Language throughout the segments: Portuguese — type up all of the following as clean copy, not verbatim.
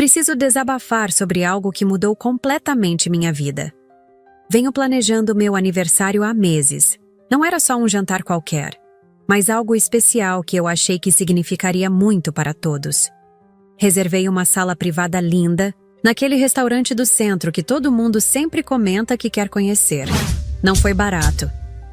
Preciso desabafar sobre algo que mudou completamente minha vida. Venho planejando meu aniversário há meses. Não era só um jantar qualquer, mas algo especial que eu achei que significaria muito para todos. Reservei uma sala privada linda, naquele restaurante do centro que todo mundo sempre comenta que quer conhecer. Não foi barato.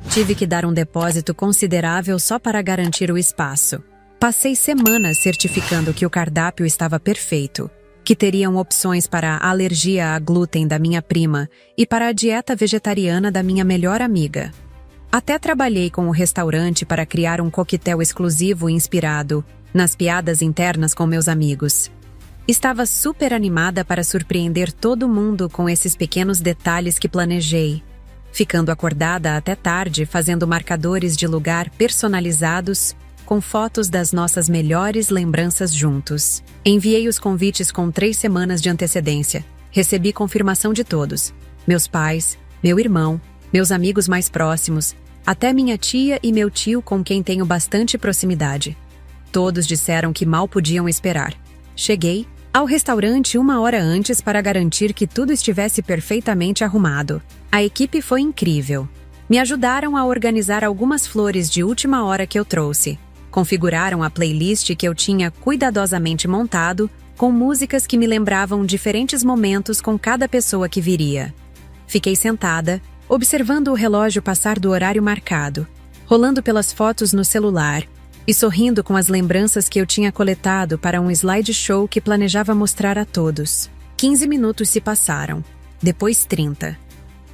Tive que dar um depósito considerável só para garantir o espaço. Passei semanas certificando que o cardápio estava perfeito, que teriam opções para a alergia a glúten da minha prima e para a dieta vegetariana da minha melhor amiga. Até trabalhei com o restaurante para criar um coquetel exclusivo inspirado nas piadas internas com meus amigos. Estava super animada para surpreender todo mundo com esses pequenos detalhes que planejei, ficando acordada até tarde fazendo marcadores de lugar personalizados com fotos das nossas melhores lembranças juntos. Enviei os convites com 3 semanas de antecedência. Recebi confirmação de todos. Meus pais, meu irmão, meus amigos mais próximos, até minha tia e meu tio com quem tenho bastante proximidade. Todos disseram que mal podiam esperar. Cheguei ao restaurante 1 hora antes para garantir que tudo estivesse perfeitamente arrumado. A equipe foi incrível. Me ajudaram a organizar algumas flores de última hora que eu trouxe. Configuraram a playlist que eu tinha cuidadosamente montado, com músicas que me lembravam diferentes momentos com cada pessoa que viria. Fiquei sentada, observando o relógio passar do horário marcado, rolando pelas fotos no celular e sorrindo com as lembranças que eu tinha coletado para um slideshow que planejava mostrar a todos. 15 minutos se passaram, depois 30.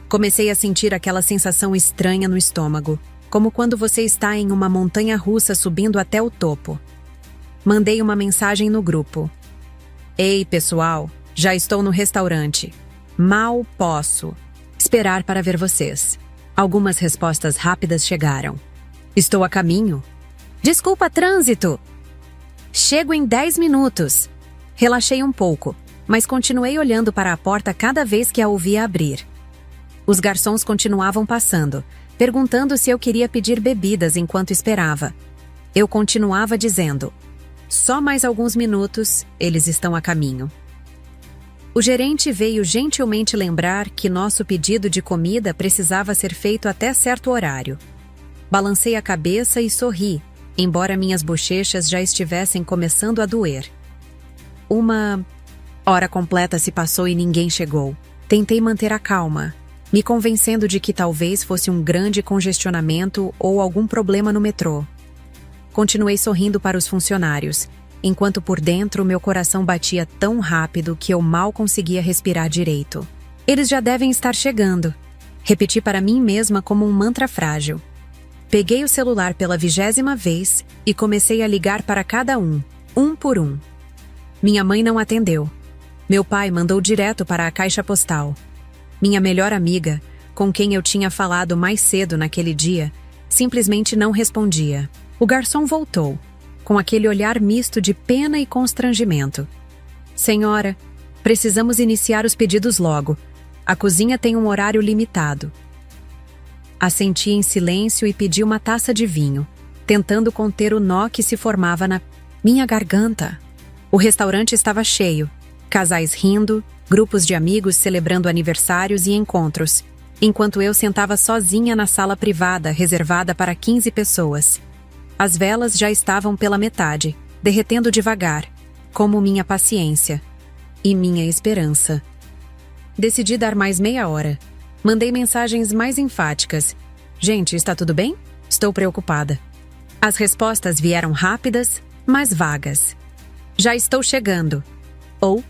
Comecei a sentir aquela sensação estranha no estômago, como quando você está em uma montanha-russa subindo até o topo. Mandei uma mensagem no grupo. Ei, pessoal, já estou no restaurante. Mal posso esperar para ver vocês. Algumas respostas rápidas chegaram. Estou a caminho. Desculpa, trânsito. Chego em 10 minutos. Relaxei um pouco, mas continuei olhando para a porta cada vez que a ouvia abrir. Os garçons continuavam passando, perguntando se eu queria pedir bebidas enquanto esperava. Eu continuava dizendo, só mais alguns minutos, eles estão a caminho. O gerente veio gentilmente lembrar que nosso pedido de comida precisava ser feito até certo horário. Balancei a cabeça e sorri, embora minhas bochechas já estivessem começando a doer. Uma hora completa se passou e ninguém chegou. Tentei manter a calma, me convencendo de que talvez fosse um grande congestionamento ou algum problema no metrô. Continuei sorrindo para os funcionários, enquanto por dentro meu coração batia tão rápido que eu mal conseguia respirar direito. Eles já devem estar chegando. Repeti para mim mesma como um mantra frágil. Peguei o celular pela 20ª vez e comecei a ligar para cada um por um. Minha mãe não atendeu. Meu pai mandou direto para a caixa postal. Minha melhor amiga, com quem eu tinha falado mais cedo naquele dia, simplesmente não respondia. O garçom voltou, com aquele olhar misto de pena e constrangimento. Senhora, precisamos iniciar os pedidos logo. A cozinha tem um horário limitado. Assenti em silêncio e pedi uma taça de vinho, tentando conter o nó que se formava na minha garganta. O restaurante estava cheio, casais rindo, grupos de amigos celebrando aniversários e encontros, enquanto eu sentava sozinha na sala privada reservada para 15 pessoas. As velas já estavam pela metade, derretendo devagar, como minha paciência e minha esperança. Decidi dar mais meia hora. Mandei mensagens mais enfáticas. Gente, está tudo bem? Estou preocupada. As respostas vieram rápidas, mas vagas. Já estou chegando. Ou,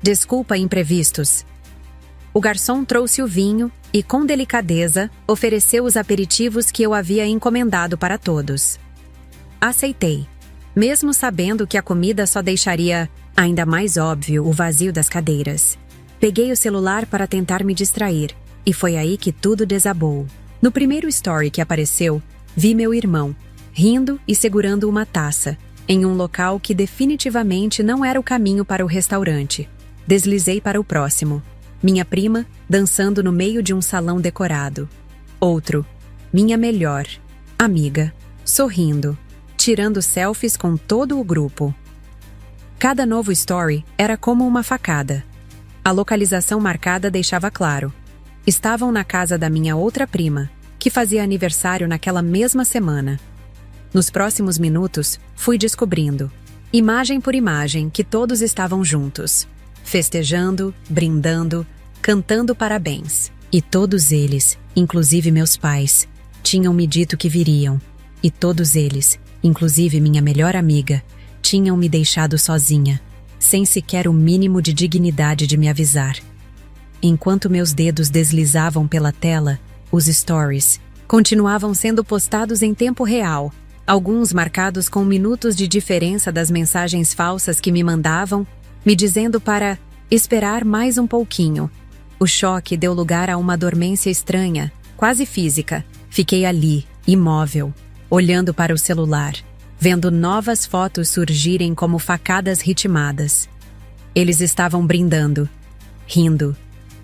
desculpa imprevistos. O garçom trouxe o vinho e, com delicadeza, ofereceu os aperitivos que eu havia encomendado para todos. Aceitei, mesmo sabendo que a comida só deixaria ainda mais óbvio o vazio das cadeiras. Peguei o celular para tentar me distrair, e foi aí que tudo desabou. No primeiro story que apareceu, vi meu irmão, rindo e segurando uma taça, em um local que definitivamente não era o caminho para o restaurante. Deslizei para o próximo. Minha prima, dançando no meio de um salão decorado. Outro, minha melhor amiga, sorrindo, tirando selfies com todo o grupo. Cada novo story era como uma facada. A localização marcada deixava claro. Estavam na casa da minha outra prima, que fazia aniversário naquela mesma semana. Nos próximos minutos, fui descobrindo, imagem por imagem, que todos estavam juntos, festejando, brindando, cantando parabéns. E todos eles, inclusive meus pais, tinham me dito que viriam. E todos eles, inclusive minha melhor amiga, tinham me deixado sozinha, sem sequer o mínimo de dignidade de me avisar. Enquanto meus dedos deslizavam pela tela, os stories continuavam sendo postados em tempo real, alguns marcados com minutos de diferença das mensagens falsas que me mandavam, me dizendo para esperar mais um pouquinho. O choque deu lugar a uma dormência estranha, quase física. Fiquei ali, imóvel, olhando para o celular, vendo novas fotos surgirem como facadas ritmadas. Eles estavam brindando, rindo,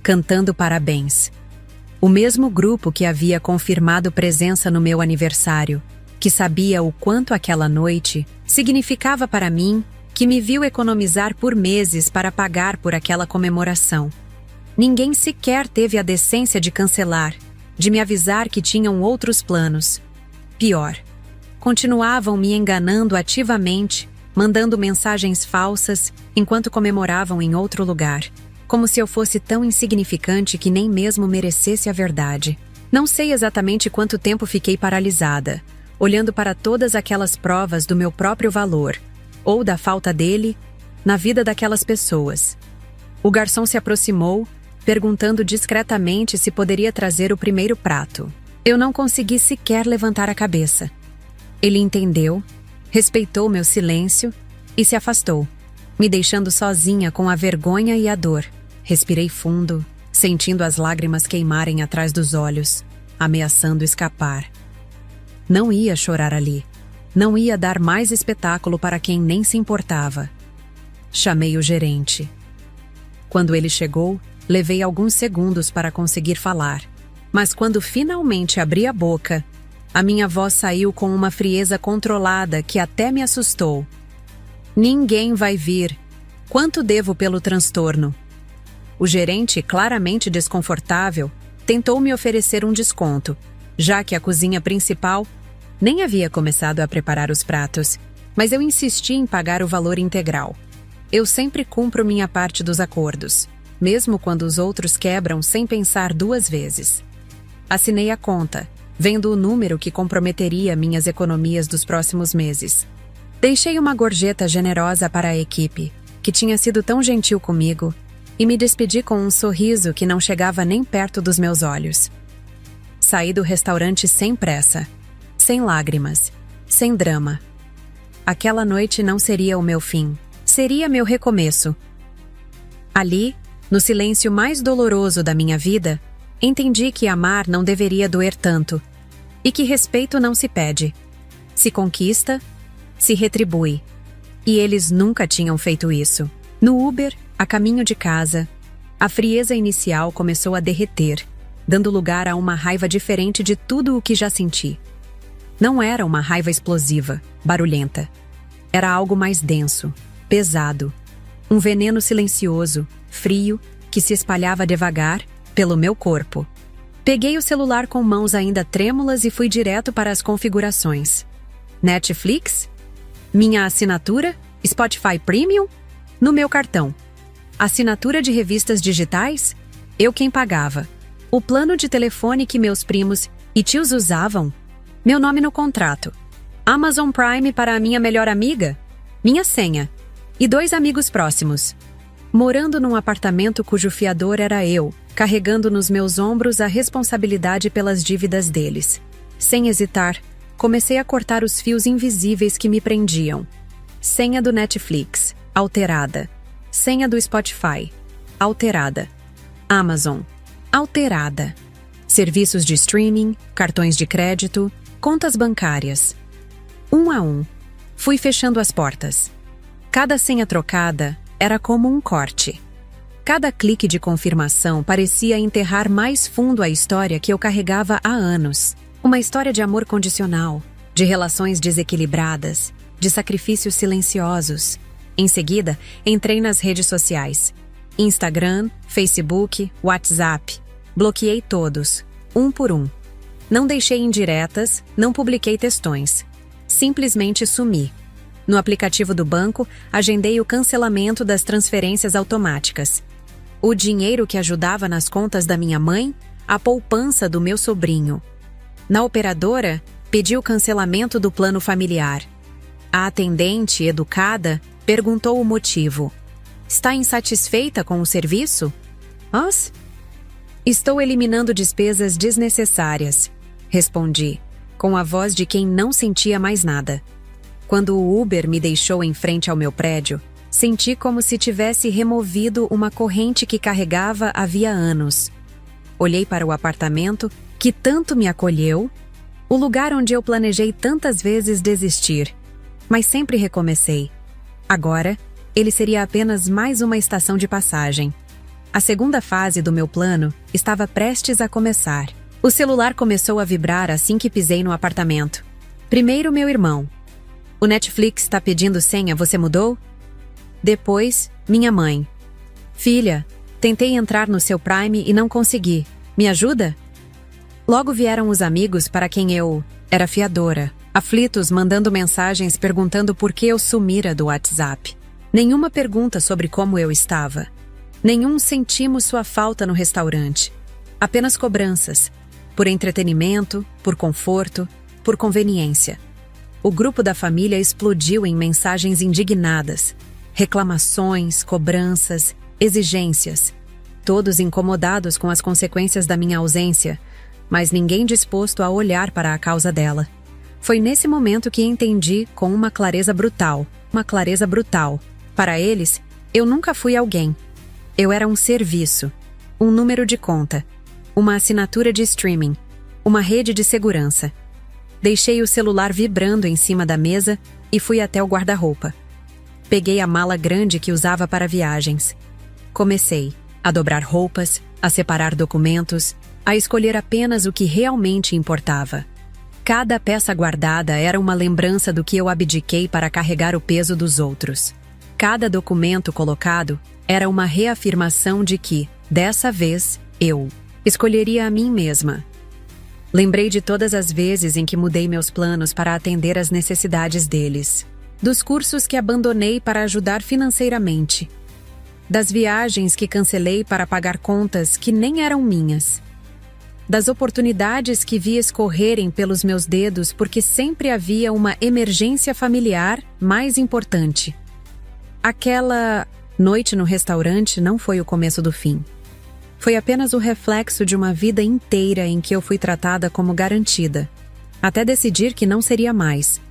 cantando parabéns. O mesmo grupo que havia confirmado presença no meu aniversário, que sabia o quanto aquela noite significava para mim, que me viu economizar por meses para pagar por aquela comemoração. Ninguém sequer teve a decência de cancelar, de me avisar que tinham outros planos. Pior, continuavam me enganando ativamente, mandando mensagens falsas enquanto comemoravam em outro lugar, como se eu fosse tão insignificante que nem mesmo merecesse a verdade. Não sei exatamente quanto tempo fiquei paralisada, olhando para todas aquelas provas do meu próprio valor, ou da falta dele, na vida daquelas pessoas. O garçom se aproximou, perguntando discretamente se poderia trazer o primeiro prato. Eu não consegui sequer levantar a cabeça. Ele entendeu, respeitou meu silêncio e se afastou, me deixando sozinha com a vergonha e a dor. Respirei fundo, sentindo as lágrimas queimarem atrás dos olhos, ameaçando escapar. Não ia chorar ali. Não ia dar mais espetáculo para quem nem se importava. Chamei o gerente. Quando ele chegou, levei alguns segundos para conseguir falar. Mas quando finalmente abri a boca, a minha voz saiu com uma frieza controlada que até me assustou. Ninguém vai vir. Quanto devo pelo transtorno? O gerente, claramente desconfortável, tentou me oferecer um desconto, já que a cozinha principal nem havia começado a preparar os pratos, mas eu insisti em pagar o valor integral. Eu sempre cumpro minha parte dos acordos, mesmo quando os outros quebram sem pensar duas vezes. Assinei a conta, vendo o número que comprometeria minhas economias dos próximos meses. Deixei uma gorjeta generosa para a equipe, que tinha sido tão gentil comigo, e me despedi com um sorriso que não chegava nem perto dos meus olhos. Saí do restaurante sem pressa, sem lágrimas, sem drama. Aquela noite não seria o meu fim, seria meu recomeço. Ali, no silêncio mais doloroso da minha vida, entendi que amar não deveria doer tanto, e que respeito não se pede. Se conquista, se retribui. E eles nunca tinham feito isso. No Uber, a caminho de casa, a frieza inicial começou a derreter, dando lugar a uma raiva diferente de tudo o que já senti. Não era uma raiva explosiva, barulhenta. Era algo mais denso, pesado. Um veneno silencioso, frio, que se espalhava devagar pelo meu corpo. Peguei o celular com mãos ainda trêmulas e fui direto para as configurações. Netflix? Minha assinatura? Spotify Premium? No meu cartão. Assinatura de revistas digitais? Eu quem pagava. O plano de telefone que meus primos e tios usavam? Meu nome no contrato. Amazon Prime para a minha melhor amiga? Minha senha. E 2 amigos próximos. Morando num apartamento cujo fiador era eu, carregando nos meus ombros a responsabilidade pelas dívidas deles. Sem hesitar, comecei a cortar os fios invisíveis que me prendiam. Senha do Netflix, alterada. Senha do Spotify, alterada. Amazon, alterada. Serviços de streaming, cartões de crédito, contas bancárias. Um a um, fui fechando as portas. Cada senha trocada era como um corte. Cada clique de confirmação parecia enterrar mais fundo a história que eu carregava há anos. Uma história de amor condicional, de relações desequilibradas, de sacrifícios silenciosos. Em seguida, entrei nas redes sociais. Instagram, Facebook, WhatsApp. Bloqueei todos, um por um. Não deixei indiretas, não publiquei textões. Simplesmente sumi. No aplicativo do banco, agendei o cancelamento das transferências automáticas. O dinheiro que ajudava nas contas da minha mãe, a poupança do meu sobrinho. Na operadora, pedi o cancelamento do plano familiar. A atendente, educada, perguntou o motivo. Está insatisfeita com o serviço? Mas? Estou eliminando despesas desnecessárias, respondi, com a voz de quem não sentia mais nada. Quando o Uber me deixou em frente ao meu prédio, senti como se tivesse removido uma corrente que carregava havia anos. Olhei para o apartamento, que tanto me acolheu, o lugar onde eu planejei tantas vezes desistir, mas sempre recomecei. Agora, ele seria apenas mais uma estação de passagem. A segunda fase do meu plano estava prestes a começar. O celular começou a vibrar assim que pisei no apartamento. Primeiro, meu irmão. O Netflix está pedindo senha, você mudou? Depois, minha mãe. Filha, tentei entrar no seu Prime e não consegui. Me ajuda? Logo vieram os amigos para quem eu era fiadora, aflitos mandando mensagens perguntando por que eu sumira do WhatsApp. Nenhuma pergunta sobre como eu estava. Nenhum sentimos sua falta no restaurante. Apenas cobranças. Por entretenimento, por conforto, por conveniência. O grupo da família explodiu em mensagens indignadas. Reclamações, cobranças, exigências. Todos incomodados com as consequências da minha ausência, mas ninguém disposto a olhar para a causa dela. Foi nesse momento que entendi com uma clareza brutal. Para eles, eu nunca fui alguém. Eu era um serviço, um número de conta, uma assinatura de streaming, uma rede de segurança. Deixei o celular vibrando em cima da mesa e fui até o guarda-roupa. Peguei a mala grande que usava para viagens. Comecei a dobrar roupas, a separar documentos, a escolher apenas o que realmente importava. Cada peça guardada era uma lembrança do que eu abdiquei para carregar o peso dos outros. Cada documento colocado era uma reafirmação de que, dessa vez, eu escolheria a mim mesma. Lembrei de todas as vezes em que mudei meus planos para atender às necessidades deles. Dos cursos que abandonei para ajudar financeiramente. Das viagens que cancelei para pagar contas que nem eram minhas. Das oportunidades que vi escorrerem pelos meus dedos porque sempre havia uma emergência familiar mais importante. Aquela noite no restaurante não foi o começo do fim. Foi apenas o reflexo de uma vida inteira em que eu fui tratada como garantida, até decidir que não seria mais.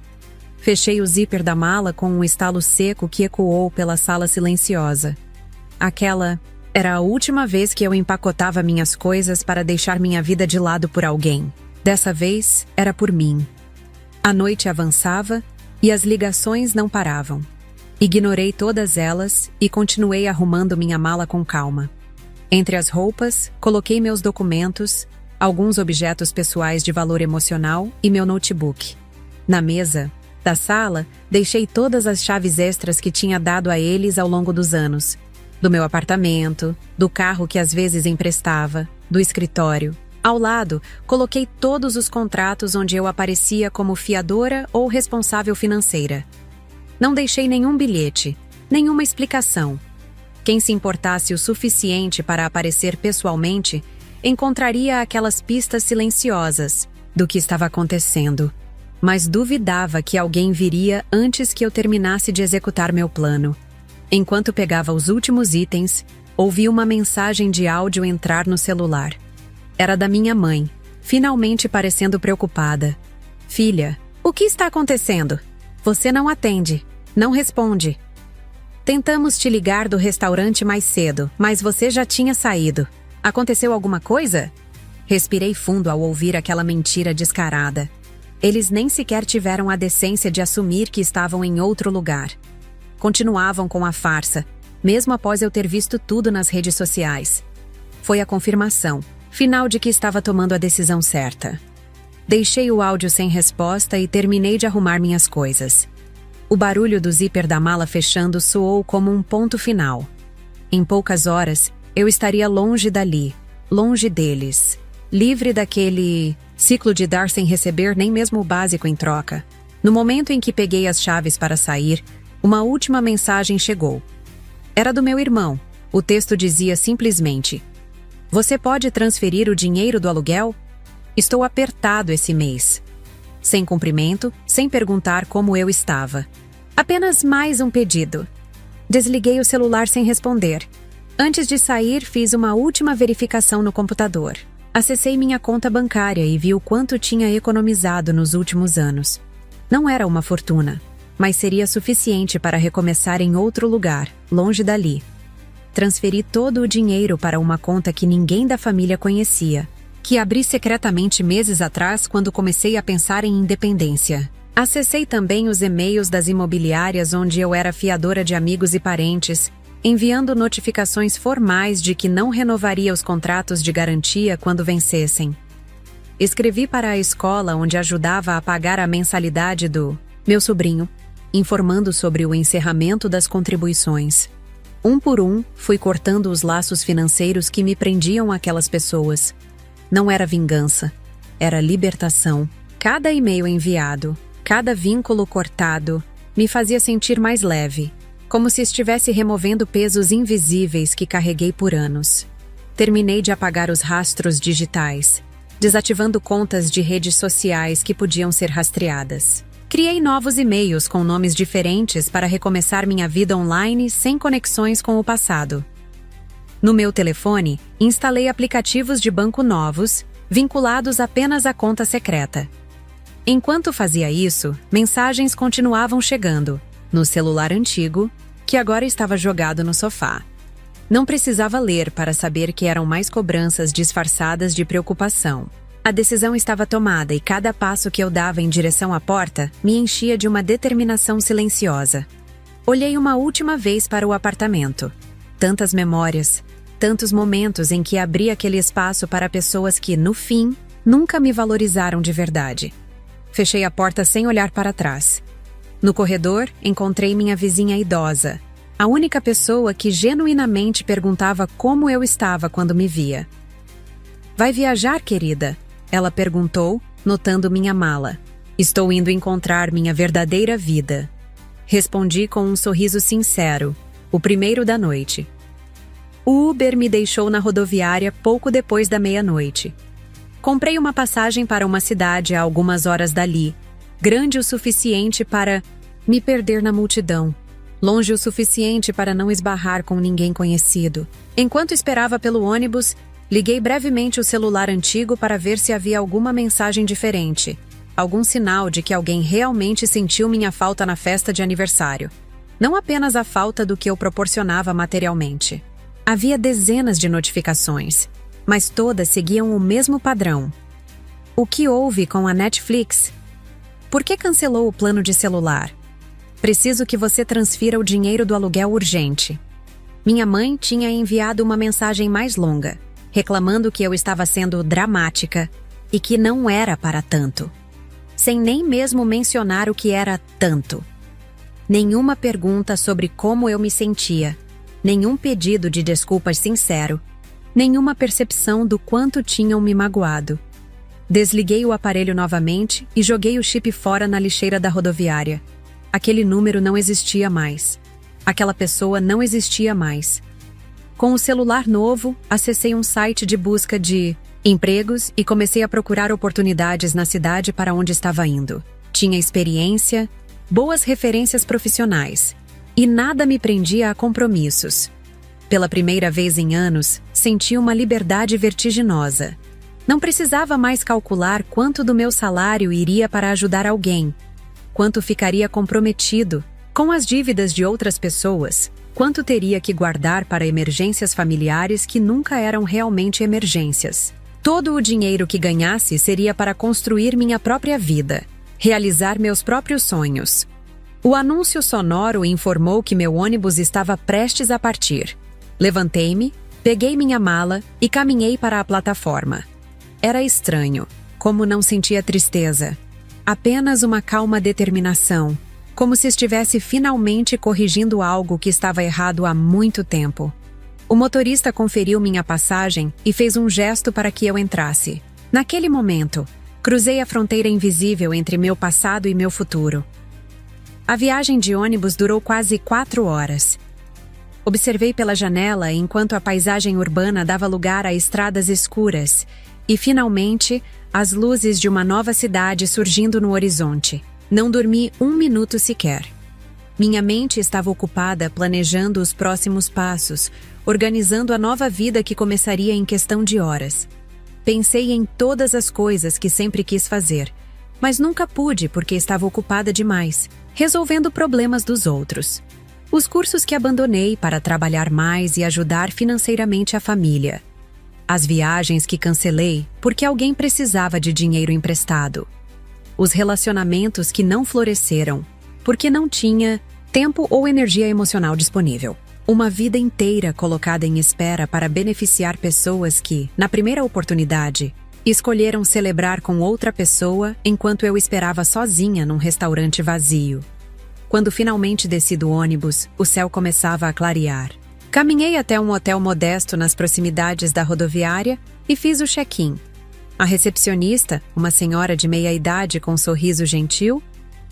Fechei o zíper da mala com um estalo seco que ecoou pela sala silenciosa. Aquela era a última vez que eu empacotava minhas coisas para deixar minha vida de lado por alguém. Dessa vez, era por mim. A noite avançava e as ligações não paravam. Ignorei todas elas e continuei arrumando minha mala com calma. Entre as roupas, coloquei meus documentos, alguns objetos pessoais de valor emocional e meu notebook. Na mesa da sala, deixei todas as chaves extras que tinha dado a eles ao longo dos anos. Do meu apartamento, do carro que às vezes emprestava, do escritório. Ao lado, coloquei todos os contratos onde eu aparecia como fiadora ou responsável financeira. Não deixei nenhum bilhete, nenhuma explicação. Quem se importasse o suficiente para aparecer pessoalmente, encontraria aquelas pistas silenciosas do que estava acontecendo. Mas duvidava que alguém viria antes que eu terminasse de executar meu plano. Enquanto pegava os últimos itens, ouvi uma mensagem de áudio entrar no celular. Era da minha mãe, finalmente parecendo preocupada. Filha, o que está acontecendo? Você não atende, não responde. Tentamos te ligar do restaurante mais cedo, mas você já tinha saído. Aconteceu alguma coisa? Respirei fundo ao ouvir aquela mentira descarada. Eles nem sequer tiveram a decência de assumir que estavam em outro lugar. Continuavam com a farsa, mesmo após eu ter visto tudo nas redes sociais. Foi a confirmação, final de que estava tomando a decisão certa. Deixei o áudio sem resposta e terminei de arrumar minhas coisas. O barulho do zíper da mala fechando soou como um ponto final. Em poucas horas, eu estaria longe dali, longe deles, livre daquele ciclo de dar sem receber nem mesmo o básico em troca. No momento em que peguei as chaves para sair, uma última mensagem chegou. Era do meu irmão. O texto dizia simplesmente: "Você pode transferir o dinheiro do aluguel? Estou apertado esse mês." Sem cumprimento, sem perguntar como eu estava. Apenas mais um pedido. Desliguei o celular sem responder. Antes de sair, fiz uma última verificação no computador. Acessei minha conta bancária e vi o quanto tinha economizado nos últimos anos. Não era uma fortuna, mas seria suficiente para recomeçar em outro lugar, longe dali. Transferi todo o dinheiro para uma conta que ninguém da família conhecia, que abri secretamente meses atrás quando comecei a pensar em independência. Acessei também os e-mails das imobiliárias onde eu era fiadora de amigos e parentes, enviando notificações formais de que não renovaria os contratos de garantia quando vencessem. Escrevi para a escola onde ajudava a pagar a mensalidade do meu sobrinho, informando sobre o encerramento das contribuições. Um por um, fui cortando os laços financeiros que me prendiam àquelas pessoas. Não era vingança, era libertação. Cada e-mail enviado, cada vínculo cortado, me fazia sentir mais leve, como se estivesse removendo pesos invisíveis que carreguei por anos. Terminei de apagar os rastros digitais, desativando contas de redes sociais que podiam ser rastreadas. Criei novos e-mails com nomes diferentes para recomeçar minha vida online sem conexões com o passado. No meu telefone, instalei aplicativos de banco novos, vinculados apenas à conta secreta. Enquanto fazia isso, mensagens continuavam chegando, no celular antigo, que agora estava jogado no sofá. Não precisava ler para saber que eram mais cobranças disfarçadas de preocupação. A decisão estava tomada e cada passo que eu dava em direção à porta me enchia de uma determinação silenciosa. Olhei uma última vez para o apartamento. Tantas memórias, tantos momentos em que abri aquele espaço para pessoas que, no fim, nunca me valorizaram de verdade. Fechei a porta sem olhar para trás. No corredor, encontrei minha vizinha idosa, a única pessoa que genuinamente perguntava como eu estava quando me via. "Vai viajar, querida?" ela perguntou, notando minha mala. "Estou indo encontrar minha verdadeira vida." Respondi com um sorriso sincero, o primeiro da noite. O Uber me deixou na rodoviária pouco depois da meia-noite. Comprei uma passagem para uma cidade a algumas horas dali, grande o suficiente para me perder na multidão, longe o suficiente para não esbarrar com ninguém conhecido. Enquanto esperava pelo ônibus, liguei brevemente o celular antigo para ver se havia alguma mensagem diferente, algum sinal de que alguém realmente sentiu minha falta na festa de aniversário. Não apenas a falta do que eu proporcionava materialmente. Havia dezenas de notificações, mas todas seguiam o mesmo padrão. O que houve com a Netflix? Por que cancelou o plano de celular? Preciso que você transfira o dinheiro do aluguel urgente. Minha mãe tinha enviado uma mensagem mais longa, reclamando que eu estava sendo dramática e que não era para tanto. Sem nem mesmo mencionar o que era tanto. Nenhuma pergunta sobre como eu me sentia, nenhum pedido de desculpas sincero, nenhuma percepção do quanto tinham me magoado. Desliguei o aparelho novamente e joguei o chip fora na lixeira da rodoviária. Aquele número não existia mais. Aquela pessoa não existia mais. Com o celular novo, acessei um site de busca de empregos e comecei a procurar oportunidades na cidade para onde estava indo. Tinha experiência, boas referências profissionais, e nada me prendia a compromissos. Pela primeira vez em anos, senti uma liberdade vertiginosa. Não precisava mais calcular quanto do meu salário iria para ajudar alguém, quanto ficaria comprometido com as dívidas de outras pessoas, quanto teria que guardar para emergências familiares que nunca eram realmente emergências. Todo o dinheiro que ganhasse seria para construir minha própria vida, realizar meus próprios sonhos. O anúncio sonoro informou que meu ônibus estava prestes a partir. Levantei-me, peguei minha mala e caminhei para a plataforma. Era estranho, como não sentia tristeza. Apenas uma calma determinação, como se estivesse finalmente corrigindo algo que estava errado há muito tempo. O motorista conferiu minha passagem e fez um gesto para que eu entrasse. Naquele momento, cruzei a fronteira invisível entre meu passado e meu futuro. A viagem de ônibus durou quase 4 horas. Observei pela janela enquanto a paisagem urbana dava lugar a estradas escuras e, finalmente, as luzes de uma nova cidade surgindo no horizonte. Não dormi 1 minuto sequer. Minha mente estava ocupada planejando os próximos passos, organizando a nova vida que começaria em questão de horas. Pensei em todas as coisas que sempre quis fazer, mas nunca pude porque estava ocupada demais, resolvendo problemas dos outros. Os cursos que abandonei para trabalhar mais e ajudar financeiramente a família. As viagens que cancelei porque alguém precisava de dinheiro emprestado. Os relacionamentos que não floresceram porque não tinha tempo ou energia emocional disponível. Uma vida inteira colocada em espera para beneficiar pessoas que, na primeira oportunidade, escolheram celebrar com outra pessoa enquanto eu esperava sozinha num restaurante vazio. Quando finalmente desci do ônibus, o céu começava a clarear. Caminhei até um hotel modesto nas proximidades da rodoviária e fiz o check-in. A recepcionista, uma senhora de meia-idade com um sorriso gentil,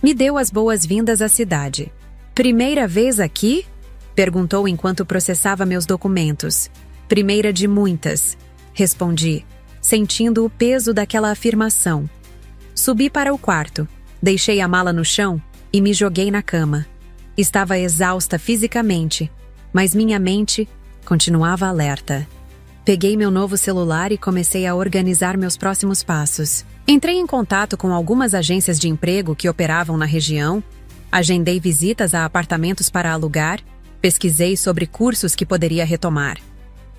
me deu as boas-vindas à cidade. "Primeira vez aqui?" perguntou enquanto processava meus documentos. "Primeira de muitas", respondi, sentindo o peso daquela afirmação. Subi para o quarto, deixei a mala no chão e me joguei na cama. Estava exausta fisicamente, mas minha mente continuava alerta. Peguei meu novo celular e comecei a organizar meus próximos passos. Entrei em contato com algumas agências de emprego que operavam na região, agendei visitas a apartamentos para alugar, pesquisei sobre cursos que poderia retomar.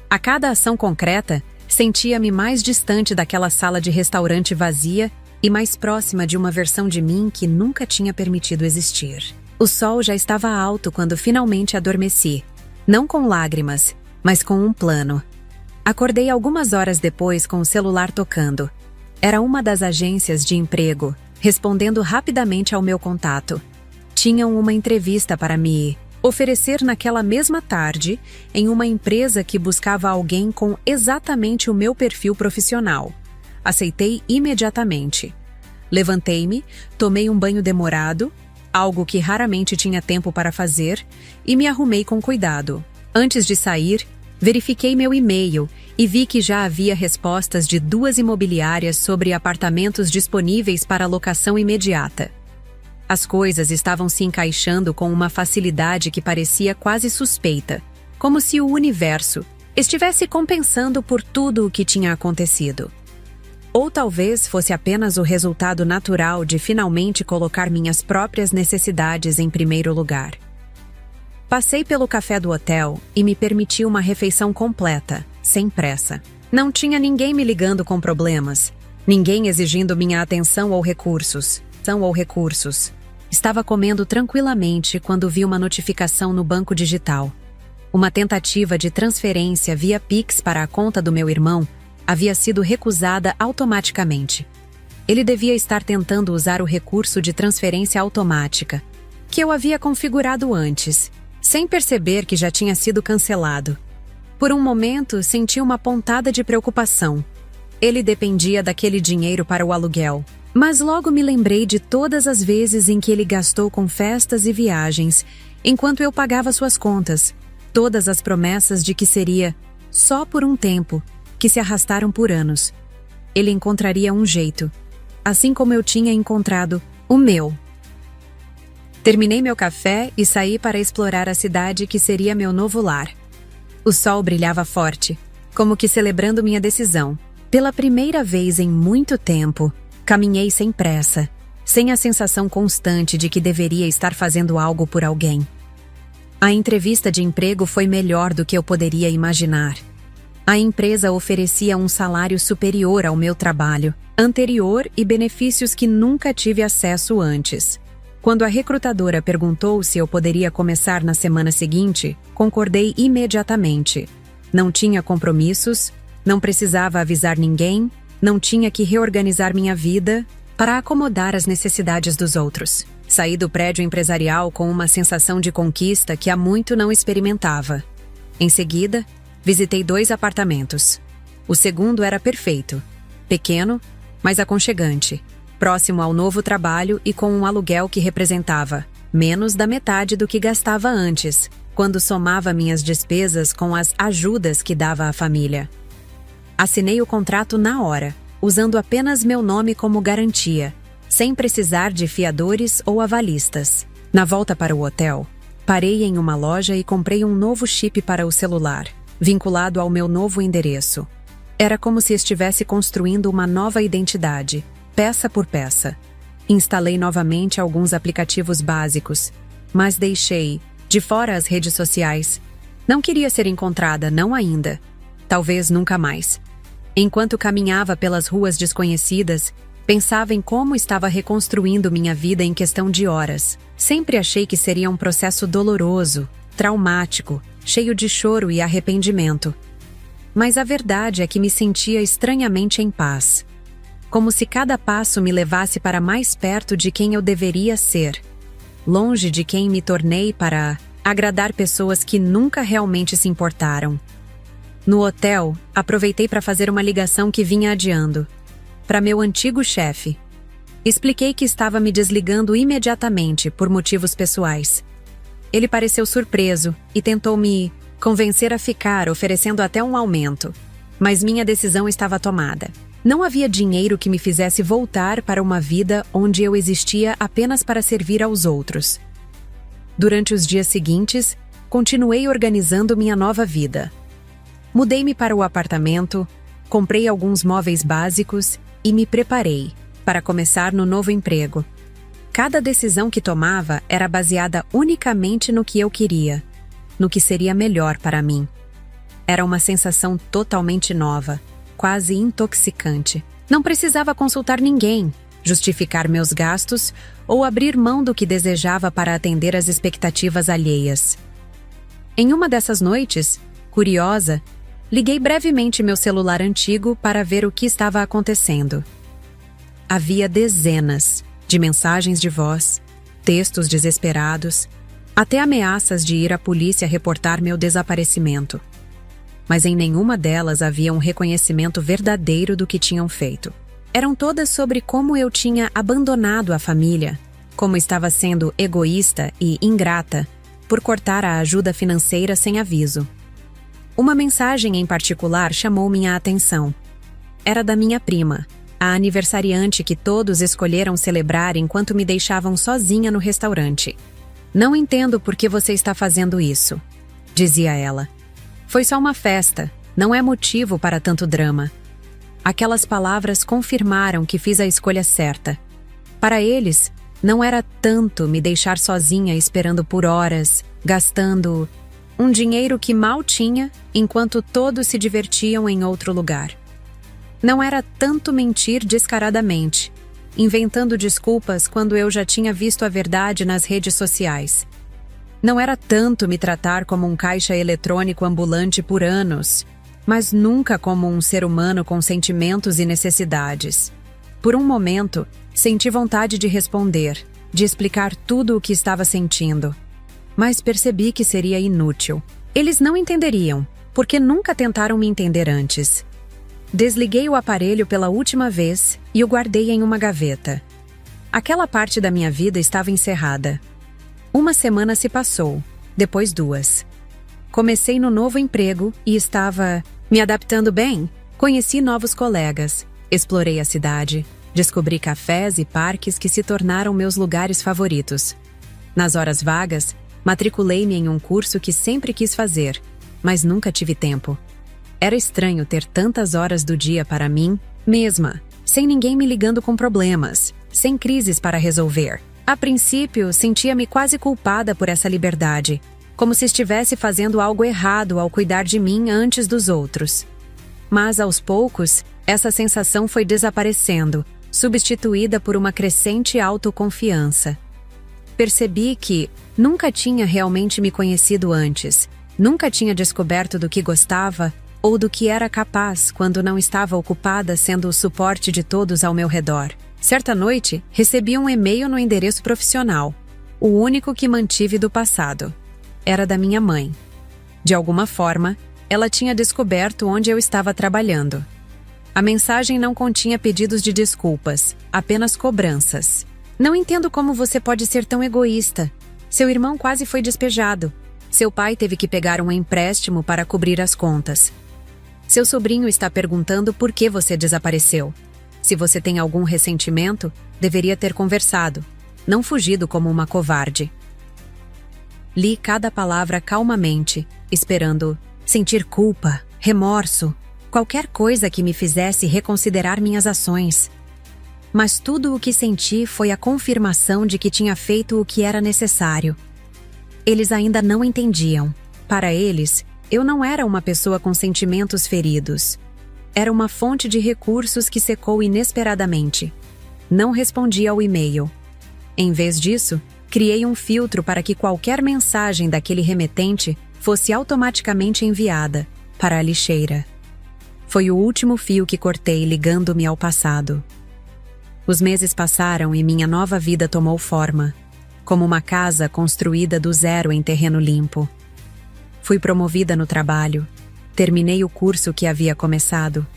A cada ação concreta, sentia-me mais distante daquela sala de restaurante vazia e mais próxima de uma versão de mim que nunca tinha permitido existir. O sol já estava alto quando finalmente adormeci, não com lágrimas, mas com um plano. Acordei algumas horas depois com o celular tocando. Era uma das agências de emprego, respondendo rapidamente ao meu contato. Tinham uma entrevista para me oferecer naquela mesma tarde em uma empresa que buscava alguém com exatamente o meu perfil profissional. Aceitei imediatamente. Levantei-me, tomei um banho demorado, algo que raramente tinha tempo para fazer, e me arrumei com cuidado. Antes de sair, verifiquei meu e-mail e vi que já havia respostas de 2 imobiliárias sobre apartamentos disponíveis para locação imediata. As coisas estavam se encaixando com uma facilidade que parecia quase suspeita, como se o universo estivesse compensando por tudo o que tinha acontecido. Ou talvez fosse apenas o resultado natural de finalmente colocar minhas próprias necessidades em primeiro lugar. Passei pelo café do hotel e me permiti uma refeição completa, sem pressa. Não tinha ninguém me ligando com problemas, ninguém exigindo minha atenção ou recursos. Estava comendo tranquilamente quando vi uma notificação no banco digital. Uma tentativa de transferência via Pix para a conta do meu irmão havia sido recusada automaticamente. Ele devia estar tentando usar o recurso de transferência automática, que eu havia configurado antes, sem perceber que já tinha sido cancelado. Por um momento, senti uma pontada de preocupação. Ele dependia daquele dinheiro para o aluguel. Mas logo me lembrei de todas as vezes em que ele gastou com festas e viagens, enquanto eu pagava suas contas. Todas as promessas de que seria só por um tempo, que se arrastaram por anos. Ele encontraria um jeito, assim como eu tinha encontrado o meu. Terminei meu café e saí para explorar a cidade que seria meu novo lar. O sol brilhava forte, como que celebrando minha decisão. Pela primeira vez em muito tempo, caminhei sem pressa, sem a sensação constante de que deveria estar fazendo algo por alguém. A entrevista de emprego foi melhor do que eu poderia imaginar. A empresa oferecia um salário superior ao meu trabalho anterior e benefícios que nunca tive acesso antes. Quando a recrutadora perguntou se eu poderia começar na semana seguinte, concordei imediatamente. Não tinha compromissos, não precisava avisar ninguém, não tinha que reorganizar minha vida para acomodar as necessidades dos outros. Saí do prédio empresarial com uma sensação de conquista que há muito não experimentava. Em seguida, visitei 2 apartamentos. O segundo era perfeito. Pequeno, mas aconchegante. Próximo ao novo trabalho e com um aluguel que representava menos da metade do que gastava antes, quando somava minhas despesas com as ajudas que dava à família. Assinei o contrato na hora, usando apenas meu nome como garantia, sem precisar de fiadores ou avalistas. Na volta para o hotel, parei em uma loja e comprei um novo chip para o celular, vinculado ao meu novo endereço. Era como se estivesse construindo uma nova identidade, peça por peça. Instalei novamente alguns aplicativos básicos, mas deixei de fora as redes sociais. Não queria ser encontrada, não ainda. Talvez nunca mais. Enquanto caminhava pelas ruas desconhecidas, pensava em como estava reconstruindo minha vida em questão de horas. Sempre achei que seria um processo doloroso, traumático, cheio de choro e arrependimento. Mas a verdade é que me sentia estranhamente em paz. Como se cada passo me levasse para mais perto de quem eu deveria ser, longe de quem me tornei para agradar pessoas que nunca realmente se importaram. No hotel, aproveitei para fazer uma ligação que vinha adiando, para meu antigo chefe. Expliquei que estava me desligando imediatamente por motivos pessoais. Ele pareceu surpreso e tentou me convencer a ficar, oferecendo até um aumento, mas minha decisão estava tomada. Não havia dinheiro que me fizesse voltar para uma vida onde eu existia apenas para servir aos outros. Durante os dias seguintes, continuei organizando minha nova vida. Mudei-me para o apartamento, comprei alguns móveis básicos e me preparei para começar no novo emprego. Cada decisão que tomava era baseada unicamente no que eu queria, no que seria melhor para mim. Era uma sensação totalmente nova, quase intoxicante. Não precisava consultar ninguém, justificar meus gastos ou abrir mão do que desejava para atender às expectativas alheias. Em uma dessas noites, curiosa, liguei brevemente meu celular antigo para ver o que estava acontecendo. Havia dezenas de mensagens de voz, textos desesperados, até ameaças de ir à polícia reportar meu desaparecimento. Mas em nenhuma delas havia um reconhecimento verdadeiro do que tinham feito. Eram todas sobre como eu tinha abandonado a família, como estava sendo egoísta e ingrata por cortar a ajuda financeira sem aviso. Uma mensagem em particular chamou minha atenção. Era da minha prima, a aniversariante que todos escolheram celebrar enquanto me deixavam sozinha no restaurante. "Não entendo por que você está fazendo isso", dizia ela. "Foi só uma festa, não é motivo para tanto drama." Aquelas palavras confirmaram que fiz a escolha certa. Para eles, não era tanto me deixar sozinha esperando por horas, gastando um dinheiro que mal tinha enquanto todos se divertiam em outro lugar. Não era tanto mentir descaradamente, inventando desculpas quando eu já tinha visto a verdade nas redes sociais. Não era tanto me tratar como um caixa eletrônico ambulante por anos, mas nunca como um ser humano com sentimentos e necessidades. Por um momento, senti vontade de responder, de explicar tudo o que estava sentindo. Mas percebi que seria inútil. Eles não entenderiam, porque nunca tentaram me entender antes. Desliguei o aparelho pela última vez e o guardei em uma gaveta. Aquela parte da minha vida estava encerrada. Uma semana se passou, depois 2. Comecei no novo emprego e estava me adaptando bem. Conheci novos colegas, explorei a cidade, descobri cafés e parques que se tornaram meus lugares favoritos. Nas horas vagas, matriculei-me em um curso que sempre quis fazer, mas nunca tive tempo. Era estranho ter tantas horas do dia para mim mesma, sem ninguém me ligando com problemas, sem crises para resolver. A princípio, sentia-me quase culpada por essa liberdade, como se estivesse fazendo algo errado ao cuidar de mim antes dos outros. Mas, aos poucos, essa sensação foi desaparecendo, substituída por uma crescente autoconfiança. Percebi que nunca tinha realmente me conhecido antes, nunca tinha descoberto do que gostava ou do que era capaz quando não estava ocupada sendo o suporte de todos ao meu redor. Certa noite, recebi um e-mail no endereço profissional, o único que mantive do passado. Era da minha mãe. De alguma forma, ela tinha descoberto onde eu estava trabalhando. A mensagem não continha pedidos de desculpas, apenas cobranças. Não entendo como você pode ser tão egoísta. Seu irmão quase foi despejado. Seu pai teve que pegar um empréstimo para cobrir as contas. Seu sobrinho está perguntando por que você desapareceu. Se você tem algum ressentimento, deveria ter conversado, não fugido como uma covarde. Li cada palavra calmamente, esperando sentir culpa, remorso, qualquer coisa que me fizesse reconsiderar minhas ações. Mas tudo o que senti foi a confirmação de que tinha feito o que era necessário. Eles ainda não entendiam. Para eles, eu não era uma pessoa com sentimentos feridos. Era uma fonte de recursos que secou inesperadamente. Não respondi ao e-mail. Em vez disso, criei um filtro para que qualquer mensagem daquele remetente fosse automaticamente enviada para a lixeira. Foi o último fio que cortei ligando-me ao passado. Os meses passaram e minha nova vida tomou forma, como uma casa construída do zero em terreno limpo. Fui promovida no trabalho, terminei o curso que havia começado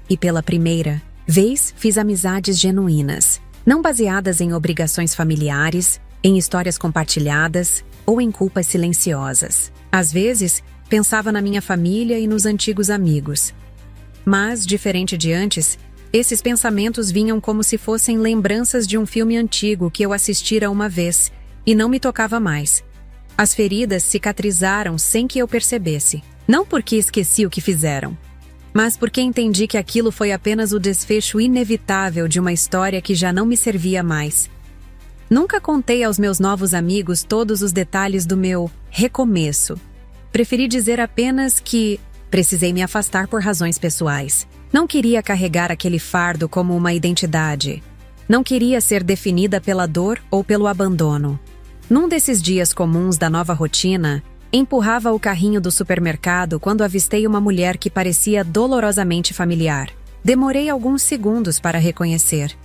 e, pela primeira vez, fiz amizades genuínas, não baseadas em obrigações familiares, em histórias compartilhadas ou em culpas silenciosas. Às vezes, pensava na minha família e nos antigos amigos. Mas, diferente de antes, esses pensamentos vinham como se fossem lembranças de um filme antigo que eu assistira uma vez e não me tocava mais. As feridas cicatrizaram sem que eu percebesse. Não porque esqueci o que fizeram, mas porque entendi que aquilo foi apenas o desfecho inevitável de uma história que já não me servia mais. Nunca contei aos meus novos amigos todos os detalhes do meu recomeço. Preferi dizer apenas que precisei me afastar por razões pessoais. Não queria carregar aquele fardo como uma identidade. Não queria ser definida pela dor ou pelo abandono. Num desses dias comuns da nova rotina, empurrava o carrinho do supermercado quando avistei uma mulher que parecia dolorosamente familiar. Demorei alguns segundos para reconhecer.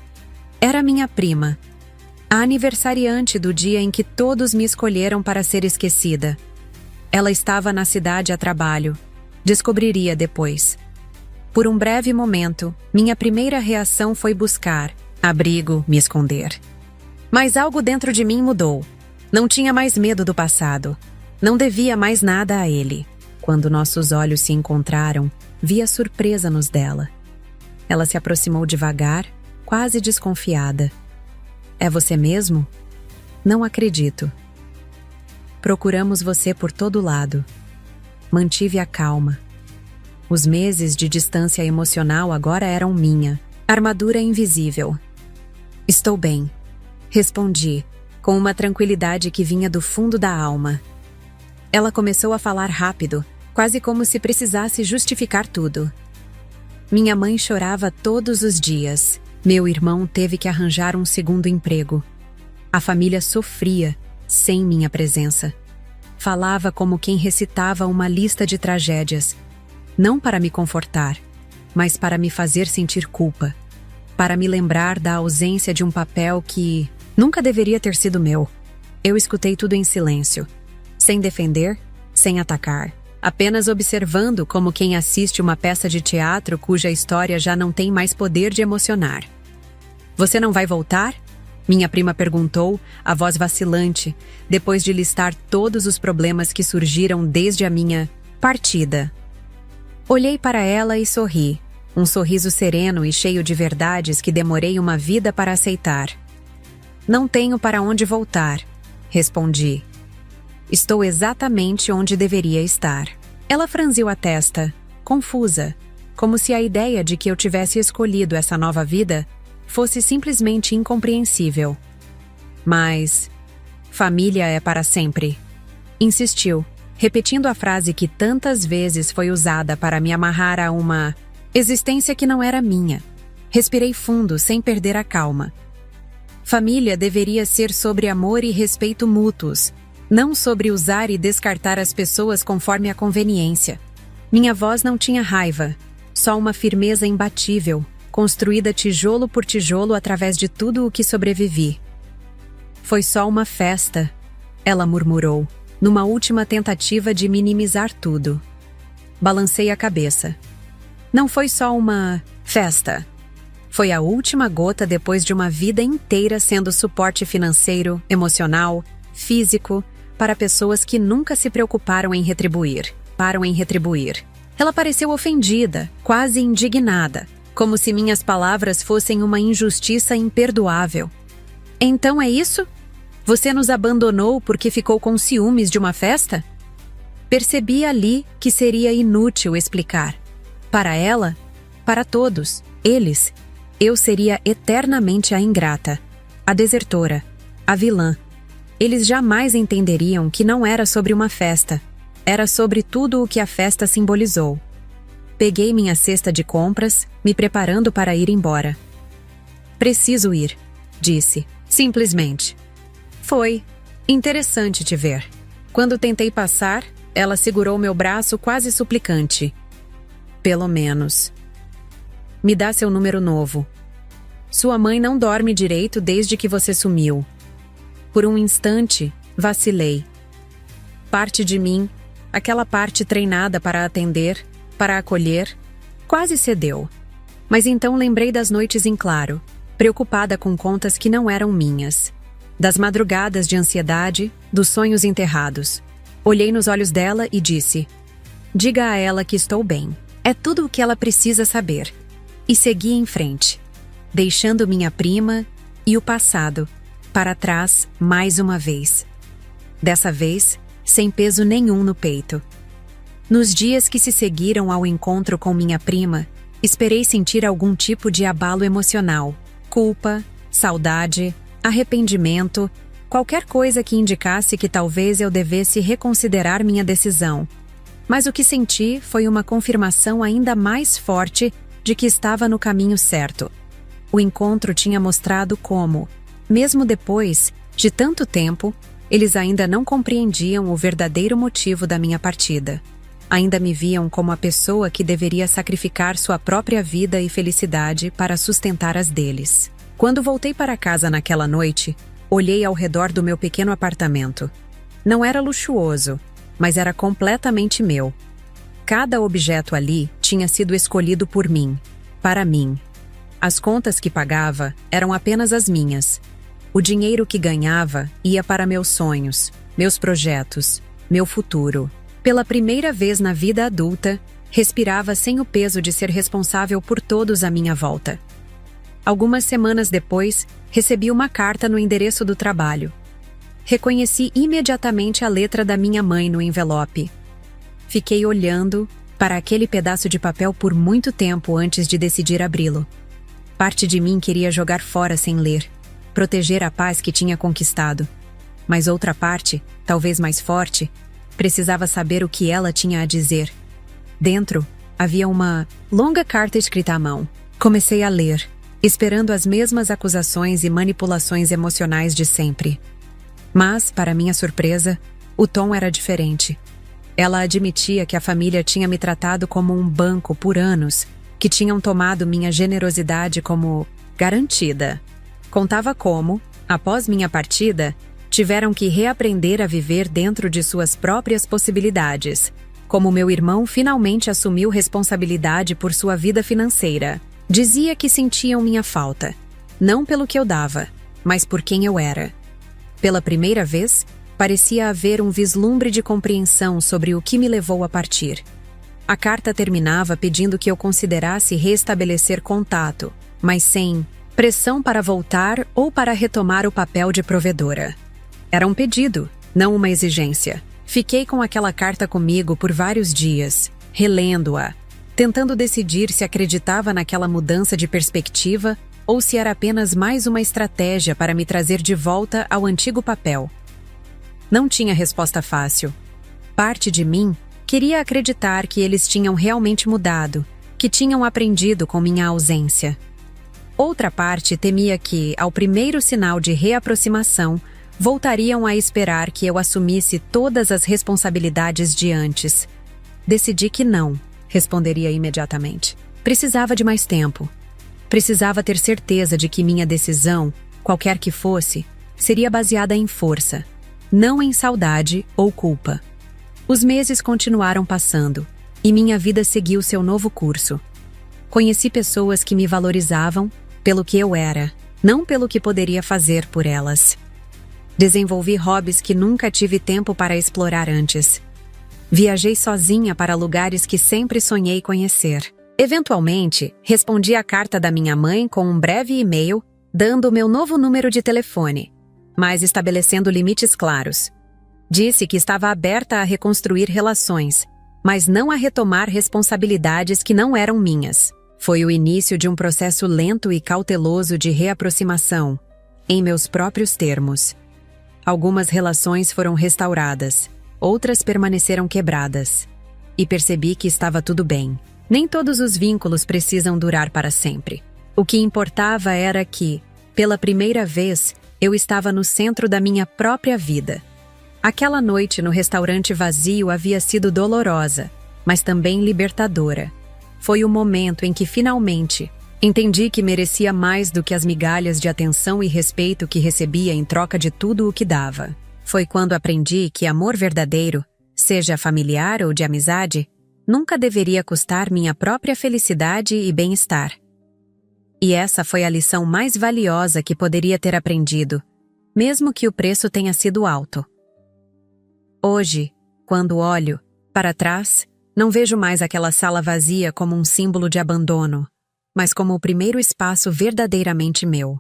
Era minha prima, a aniversariante do dia em que todos me escolheram para ser esquecida. Ela estava na cidade a trabalho. Descobriria depois. Por um breve momento, minha primeira reação foi buscar abrigo, me esconder. Mas algo dentro de mim mudou. Não tinha mais medo do passado. Não devia mais nada a ele. Quando nossos olhos se encontraram, vi a surpresa nos dela. Ela se aproximou devagar, quase desconfiada. É você mesmo? Não acredito. Procuramos você por todo lado. Mantive a calma. Os meses de distância emocional agora eram minha, armadura invisível. Estou bem, respondi, com uma tranquilidade que vinha do fundo da alma. Ela começou a falar rápido, quase como se precisasse justificar tudo. Minha mãe chorava todos os dias. Meu irmão teve que arranjar um segundo emprego. A família sofria, sem minha presença. Falava como quem recitava uma lista de tragédias. Não para me confortar, mas para me fazer sentir culpa. Para me lembrar da ausência de um papel que nunca deveria ter sido meu. Eu escutei tudo em silêncio. Sem defender, sem atacar. Apenas observando como quem assiste uma peça de teatro cuja história já não tem mais poder de emocionar. Você não vai voltar? Minha prima perguntou, a voz vacilante, depois de listar todos os problemas que surgiram desde a minha partida. Olhei para ela e sorri, um sorriso sereno e cheio de verdades que demorei uma vida para aceitar. Não tenho para onde voltar, respondi. Estou exatamente onde deveria estar. Ela franziu a testa, confusa, como se a ideia de que eu tivesse escolhido essa nova vida fosse simplesmente incompreensível. Mas família é para sempre. Insistiu, repetindo a frase que tantas vezes foi usada para me amarrar a uma existência que não era minha. Respirei fundo, sem perder a calma. Família deveria ser sobre amor e respeito mútuos, não sobre usar e descartar as pessoas conforme a conveniência. Minha voz não tinha raiva, só uma firmeza imbatível, construída tijolo por tijolo através de tudo o que sobrevivi. Foi só uma festa, ela murmurou, numa última tentativa de minimizar tudo. Balancei a cabeça. Não foi só uma festa. Foi a última gota depois de uma vida inteira sendo suporte financeiro, emocional, físico, para pessoas que nunca se preocuparam em retribuir. Ela pareceu ofendida, quase indignada, como se minhas palavras fossem uma injustiça imperdoável. Então é isso? Você nos abandonou porque ficou com ciúmes de uma festa? Percebi ali que seria inútil explicar. Para ela, para todos, eles, eu seria eternamente a ingrata, a desertora, a vilã. Eles jamais entenderiam que não era sobre uma festa, era sobre tudo o que a festa simbolizou. Peguei minha cesta de compras, me preparando para ir embora. Preciso ir, disse, simplesmente. Foi interessante te ver. Quando tentei passar, ela segurou meu braço quase suplicante. Pelo menos. Me dá seu número novo. Sua mãe não dorme direito desde que você sumiu. Por um instante, vacilei. Parte de mim, aquela parte treinada para atender, para acolher, quase cedeu. Mas então lembrei das noites em claro, preocupada com contas que não eram minhas. Das madrugadas de ansiedade, dos sonhos enterrados. Olhei nos olhos dela e disse: diga a ela que estou bem. É tudo o que ela precisa saber. E segui em frente, deixando minha prima e o passado para trás mais uma vez. Dessa vez, sem peso nenhum no peito. Nos dias que se seguiram ao encontro com minha prima, esperei sentir algum tipo de abalo emocional, culpa, saudade, arrependimento, qualquer coisa que indicasse que talvez eu devesse reconsiderar minha decisão. Mas o que senti foi uma confirmação ainda mais forte de que estava no caminho certo. O encontro tinha mostrado como, mesmo depois de tanto tempo, eles ainda não compreendiam o verdadeiro motivo da minha partida. Ainda me viam como a pessoa que deveria sacrificar sua própria vida e felicidade para sustentar as deles. Quando voltei para casa naquela noite, olhei ao redor do meu pequeno apartamento. Não era luxuoso, mas era completamente meu. Cada objeto ali tinha sido escolhido por mim, para mim. As contas que pagava eram apenas as minhas. O dinheiro que ganhava ia para meus sonhos, meus projetos, meu futuro. Pela primeira vez na vida adulta, respirava sem o peso de ser responsável por todos à minha volta. Algumas semanas depois, recebi uma carta no endereço do trabalho. Reconheci imediatamente a letra da minha mãe no envelope. Fiquei olhando para aquele pedaço de papel por muito tempo antes de decidir abri-lo. Parte de mim queria jogar fora sem ler, proteger a paz que tinha conquistado. Mas outra parte, talvez mais forte, precisava saber o que ela tinha a dizer. Dentro, havia uma longa carta escrita à mão. Comecei a ler, esperando as mesmas acusações e manipulações emocionais de sempre. Mas, para minha surpresa, o tom era diferente. Ela admitia que a família tinha me tratado como um banco por anos, que tinham tomado minha generosidade como garantida. Contava como, após minha partida, tiveram que reaprender a viver dentro de suas próprias possibilidades, como meu irmão finalmente assumiu responsabilidade por sua vida financeira. Dizia que sentiam minha falta, não pelo que eu dava, mas por quem eu era. Pela primeira vez, parecia haver um vislumbre de compreensão sobre o que me levou a partir. A carta terminava pedindo que eu considerasse restabelecer contato, mas sem pressão para voltar ou para retomar o papel de provedora. Era um pedido, não uma exigência. Fiquei com aquela carta comigo por vários dias, relendo-a, tentando decidir se acreditava naquela mudança de perspectiva ou se era apenas mais uma estratégia para me trazer de volta ao antigo papel. Não tinha resposta fácil. Parte de mim queria acreditar que eles tinham realmente mudado, que tinham aprendido com minha ausência. Outra parte temia que, ao primeiro sinal de reaproximação, voltariam a esperar que eu assumisse todas as responsabilidades de antes. Decidi que não, responderia imediatamente. Precisava de mais tempo. Precisava ter certeza de que minha decisão, qualquer que fosse, seria baseada em força, não em saudade ou culpa. Os meses continuaram passando, e minha vida seguiu seu novo curso. Conheci pessoas que me valorizavam pelo que eu era, não pelo que poderia fazer por elas. Desenvolvi hobbies que nunca tive tempo para explorar antes. Viajei sozinha para lugares que sempre sonhei conhecer. Eventualmente, respondi a carta da minha mãe com um breve e-mail, dando meu novo número de telefone, mas estabelecendo limites claros. Disse que estava aberta a reconstruir relações, mas não a retomar responsabilidades que não eram minhas. Foi o início de um processo lento e cauteloso de reaproximação, em meus próprios termos. Algumas relações foram restauradas, outras permaneceram quebradas. E percebi que estava tudo bem. Nem todos os vínculos precisam durar para sempre. O que importava era que, pela primeira vez, eu estava no centro da minha própria vida. Aquela noite no restaurante vazio havia sido dolorosa, mas também libertadora. Foi o momento em que, finalmente, entendi que merecia mais do que as migalhas de atenção e respeito que recebia em troca de tudo o que dava. Foi quando aprendi que amor verdadeiro, seja familiar ou de amizade, nunca deveria custar minha própria felicidade e bem-estar. E essa foi a lição mais valiosa que poderia ter aprendido, mesmo que o preço tenha sido alto. Hoje, quando olho para trás, não vejo mais aquela sala vazia como um símbolo de abandono, mas como o primeiro espaço verdadeiramente meu.